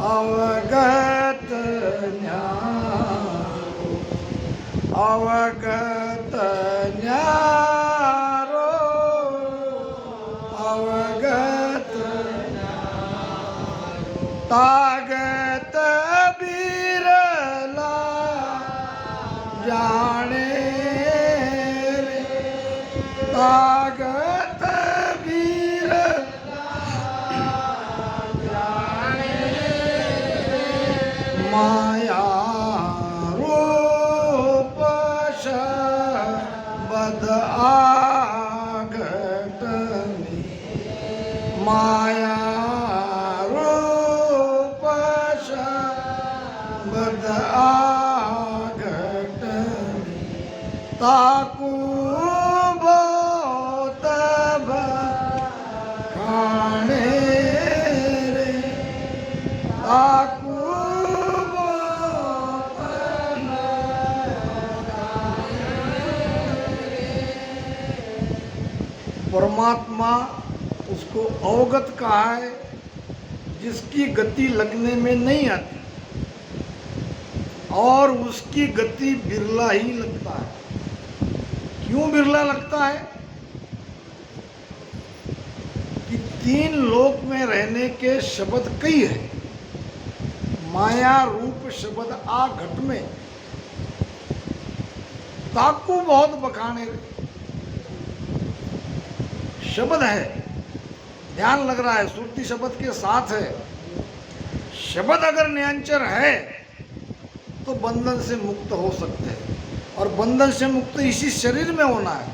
अवगत न्यारो, अवगत न्यारो, अवगत तागत बिरला जाने रे, तागत बिरला जाने रे, माया रूप शब्द आगटनी, माया रूप शब्द आगटनी, ताकू बहुत बखाने रे, ताकू बहुत परमात्मा उसको अवगत कहा है जिसकी गति लगने में नहीं आती और उसकी गति बिरला ही लगता है। क्यों बिरला लगता है? कि तीन लोक में रहने के शब्द कई है। माया रूप शब्द आ घट में, ताकू बहुत बखाने शब्द है, ध्यान लग रहा है, सुरती शब्द के साथ है। शब्द अगर नियंचर है तो बंधन से मुक्त हो सकते हैं, और बंधन से मुक्त इसी शरीर में होना है।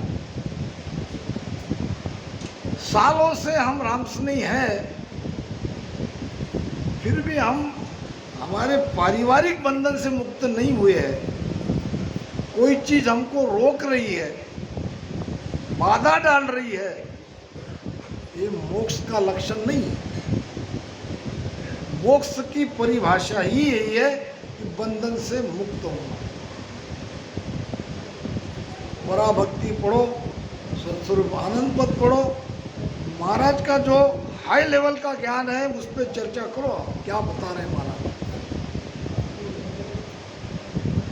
सालों से हम रामस्नेही हैं, फिर भी हम हमारे पारिवारिक बंधन से मुक्त नहीं हुए हैं। कोई चीज हमको रोक रही है, बाधा डाल रही है, ये मोक्ष का लक्षण नहीं है। मोक्ष की परिभाषा ही यही है कि बंधन से मुक्त होना। पराभक्ति पढ़ो, सत्स्वरूप आनंद पद पढ़ो, महाराज का जो हाई लेवल का ज्ञान है उस पर चर्चा करो। क्या बता रहे हैं महाराज?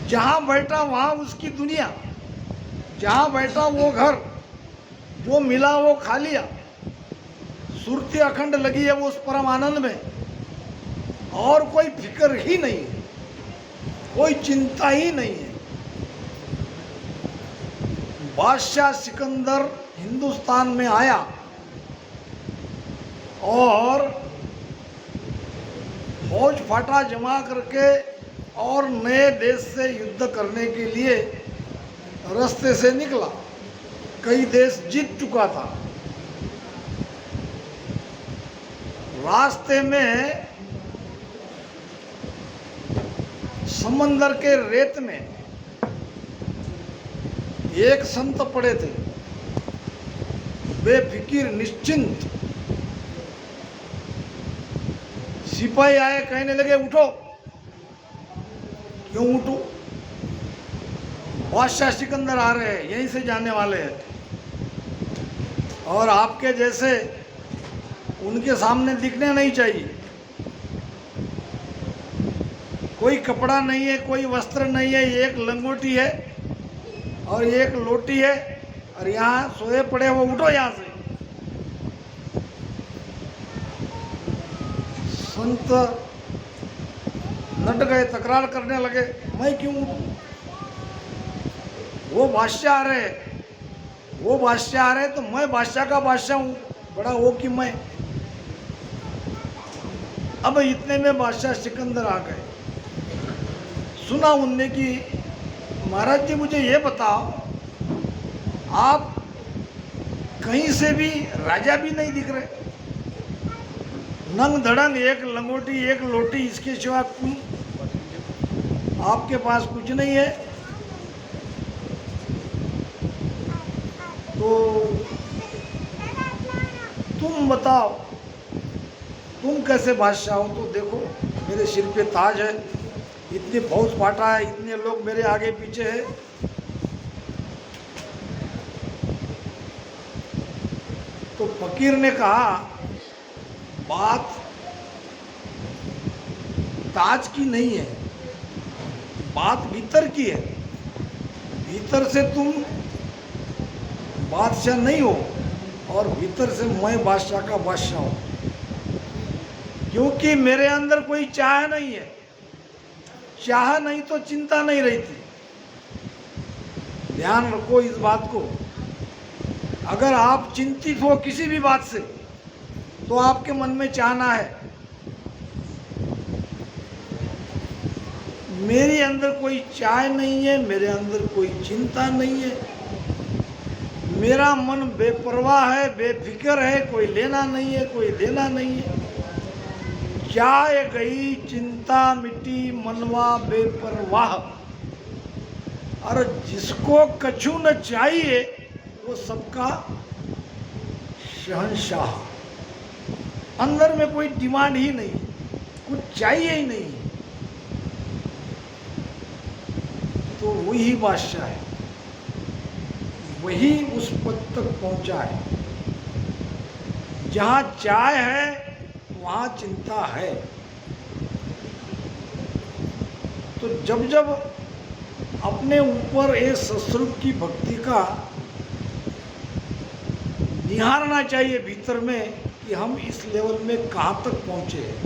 जहां बैठा वहां उसकी दुनिया, जहां बैठा वो घर, जो मिला वो खा लिया, सुरती अखंड लगी है वो उस परम आनंद में, और कोई फिक्र ही नहीं है, कोई चिंता ही नहीं है। बादशाह सिकंदर हिंदुस्तान में आया और फौज फाटा जमा करके और नए देश से युद्ध करने के लिए रास्ते से निकला। कई देश जीत चुका था। रास्ते में समंदर के रेत में एक संत पड़े थे, बेफिकिर निश्चिंत। सिपाही आए, कहने लगे उठो। क्यों उठो? बादशाह सिकंदर आ रहे हैं, यहीं से जाने वाले हैं, और आपके जैसे उनके सामने दिखने नहीं चाहिए। कोई कपड़ा नहीं है, कोई वस्त्र नहीं है, एक लंगोटी है और एक लोटी है, और यहाँ सोए पड़े हो, उठो यहाँ से। संत नट गए, तकरार करने लगे, मैं क्यों उठूं? वो बादशाह आ रहे, वो बादशाह आ रहे तो मैं बादशाह का बादशाह हूँ, बड़ा वो कि मैं। अब इतने में बादशाह सिकंदर आ गए। सुना उनने कि महाराज जी मुझे ये बताओ, आप कहीं से भी राजा भी नहीं दिख रहे, नंग धड़ंग, एक लंगोटी एक लोटी, इसके सिवा आपके पास कुछ नहीं है। तो तुम बताओ, तुम कैसे बादशाह हो? तो देखो मेरे सिर पे ताज है, इतनी फौज फाटा है, इतने लोग मेरे आगे पीछे है। तो फकीर ने कहा, बात ताज की नहीं है, बात भीतर की है। भीतर से तुम बादशाह नहीं हो और भीतर से मैं बादशाह का बादशाह हूं, क्योंकि मेरे अंदर कोई चाह नहीं है। चाह नहीं तो चिंता नहीं रहती। ध्यान रखो इस बात को। अगर आप चिंतित हो किसी भी बात से तो आपके मन में चाहना है। मेरे अंदर कोई चाह नहीं है, मेरे अंदर कोई चिंता नहीं है, मेरा मन बेपरवाह है, बेफिक्र है, कोई लेना नहीं है, कोई देना नहीं है। चाह गई, चिंता मिटी, मनवा बेपरवाह। और जिसको कछु न चाहिए वो सबका शहंशाह। अंदर में कोई डिमांड ही नहीं, कुछ चाहिए ही नहीं, तो वही बादशाह है, वही उस पद तक पहुंचा है। जहां चाह है वहां चिंता है। तो जब जब अपने ऊपर इस सतस्वरूप की भक्ति का निहारना चाहिए भीतर में कि हम इस लेवल में कहाँ तक पहुँचे हैं।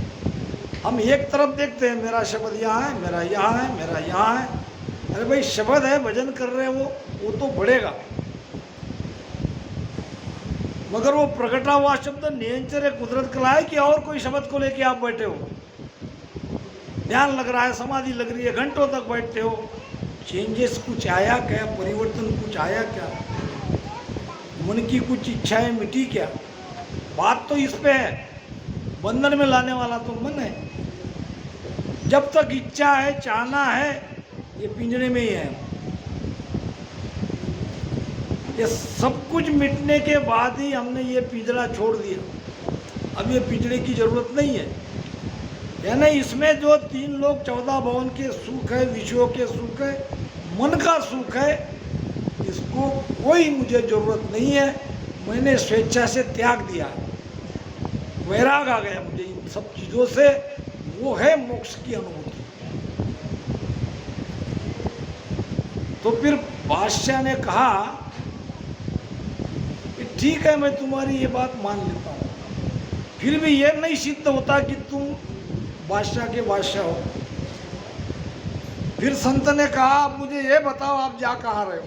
हम एक तरफ देखते हैं, मेरा शब्द यहाँ है, मेरा यहाँ है, मेरा यहाँ है। अरे भाई शब्द है, भजन कर रहे हैं वो तो बढ़ेगा, मगर वो प्रकटा हुआ शब्द नियंचर है, कुदरत कला है कि और कोई शब्द को लेके आप बैठे हो, ध्यान लग रहा है, समाधि लग रही है, घंटों तक बैठते हो। चेंजेस कुछ आया क्या? परिवर्तन कुछ आया क्या? मन की कुछ इच्छाएं मिटी क्या? बात तो इस पे है, बंधन में लाने वाला तो मन है। जब तक इच्छा है, चाहना है, ये पिंजरे में ही है। ये सब कुछ मिटने के बाद ही हमने ये पिंजरा छोड़ दिया। अब ये पिंजरे की जरूरत नहीं है। यानी इसमें जो 3 लोक 14 भवन के सुख है, विषयों के सुख है, मन का सुख है, इसको कोई मुझे जरूरत नहीं है। मैंने स्वेच्छा से त्याग दिया, वैराग आ गया मुझे इन सब चीज़ों से। वो है मोक्ष की अनुभूति। तो फिर बादशाह ने कहा कि ठीक है, मैं तुम्हारी ये बात मान लेता हूँ, फिर भी ये नहीं सिद्ध होता कि तुम बादशाह के बादशाह हो। फिर संत ने कहा, आप मुझे ये बताओ, आप जा कहाँ रहे हो?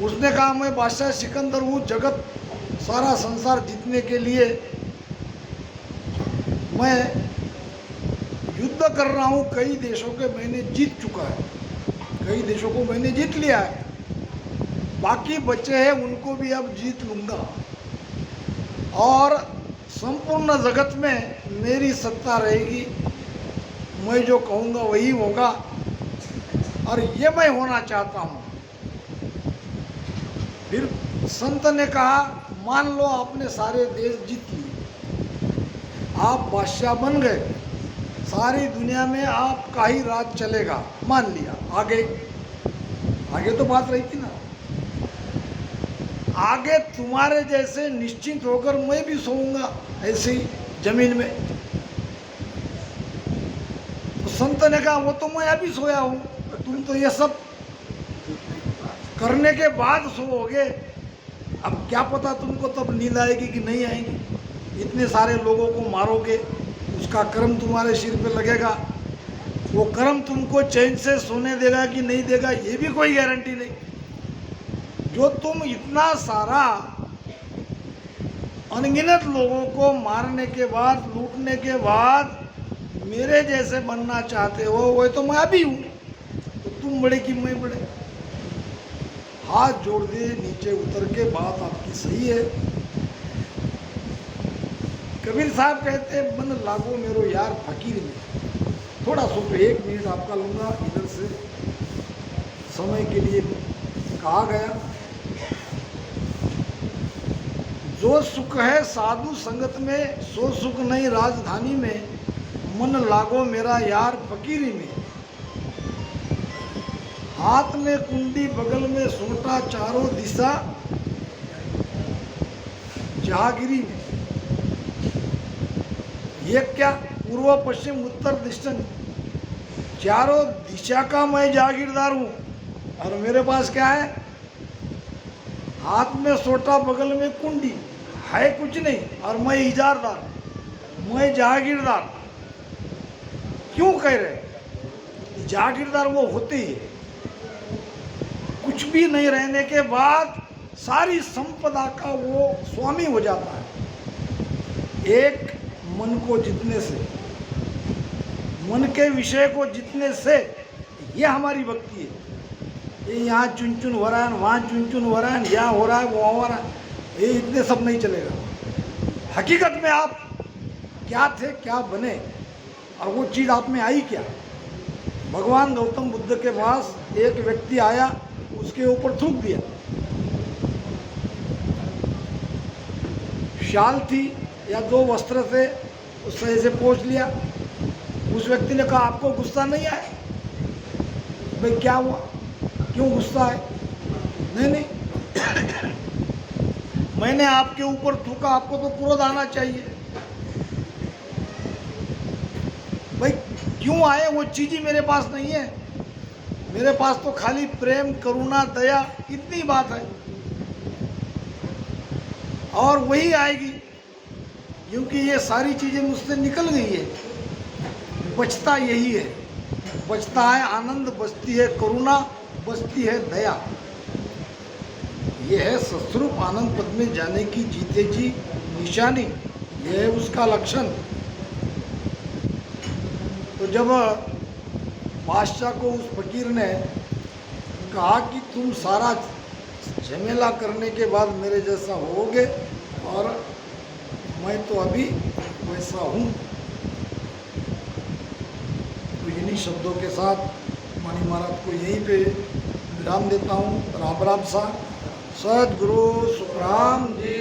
उसने कहा, मैं बादशाह सिकंदर हूँ, जगत सारा संसार जीतने के लिए मैं युद्ध कर रहा हूँ। कई देशों के मैंने जीत चुका है, कई देशों को मैंने जीत लिया है, बाकी बचे हैं उनको भी अब जीत लूँगा और संपूर्ण जगत में मेरी सत्ता रहेगी। मैं जो कहूँगा वही होगा और ये मैं होना चाहता हूँ। फिर संत ने कहा, मान लो आपने सारे देश जीत लिए, आप बादशाह बन गए, सारी दुनिया में आपका ही राज चलेगा, मान लिया। आगे आगे तो बात रही थी ना, आगे तुम्हारे जैसे निश्चिंत होकर मैं भी सोऊंगा ऐसी जमीन में। तो संत ने कहा, वो तो मैं अभी सोया हूँ, तुम तो ये सब करने के बाद सोओगे। अब क्या पता तुमको तब नींद आएगी कि नहीं आएगी। इतने सारे लोगों को मारोगे, उसका कर्म तुम्हारे सिर पे लगेगा, वो कर्म तुमको चैन से सोने देगा कि नहीं देगा, ये भी कोई गारंटी नहीं। जो तुम इतना सारा अनगिनत लोगों को मारने के बाद, लूटने के बाद मेरे जैसे बनना चाहते हो, वो तो मैं अभी हूँ, तो तुम बड़े कि मैं बड़े? हाथ जोड़ दिए, नीचे उतर के, बात आपकी सही है। कबीर साहब कहते हैं, मन लागो मेरो यार फकीर में। थोड़ा सा 1 मिनट आपका लूँगा, इधर से समय के लिए कहा गया। जो सुख है साधु संगत में, सो सुख नहीं राजधानी में। मन लागो मेरा यार फकीरी में। हाथ में कुंडी, बगल में सोटा, चारों दिशा जहागिरी में। ये क्या? पूर्व पश्चिम उत्तर दक्षिण चारों दिशा का मैं जागीरदार हूँ। और मेरे पास क्या है? हाथ में सोटा, बगल में कुंडी, है कुछ नहीं, और मैं इजारदार, मैं जागीरदार। क्यों कह रहे? जागीरदार वो होते ही कुछ भी नहीं रहने के बाद सारी संपदा का वो स्वामी हो जाता है। एक मन को जीतने से, मन के विषय को जीतने से, ये हमारी भक्ति है। ये यहाँ चुन चुन हो रहा है, वहाँ चुन चुन हो रहा है, यहाँ हो रहा है, वो हो रहा है, ये इतने सब नहीं चलेगा। हकीकत में आप क्या थे, क्या बने, और वो चीज़ आप में आई क्या? भगवान गौतम बुद्ध के पास एक व्यक्ति आया, उसके ऊपर थूक दिया। शाल थी या दो वस्त्र थे, उससे ऐसे पोंछ लिया। उस व्यक्ति ने कहा, आपको गुस्सा नहीं आया? भाई क्या हुआ, क्यों गुस्सा है? नहीं नहीं मैंने आपके ऊपर थूका, आपको तो क्रोध आना चाहिए। भाई क्यों आए? वो चीज़ ही मेरे पास नहीं है। मेरे पास तो खाली प्रेम, करुणा, दया, इतनी बात है, और वही आएगी, क्योंकि ये सारी चीज़ें मुझसे निकल गई है। बचता यही है, बचता है आनंद, बचती है करुणा, बचती है दया। यह है सत्स्वरूप आनंद पद में जाने की जीते जी निशानी, यह है उसका लक्षण। तो जब बादशाह को उस फकीर ने कहा कि तुम सारा झमेला करने के बाद मेरे जैसा होगे, और मैं तो अभी वैसा हूँ, तो इन्हीं शब्दों के साथ मानी महाराज को यहीं पे विराम देता हूँ। राम राम सा। सद्गुरु सुखराम जी।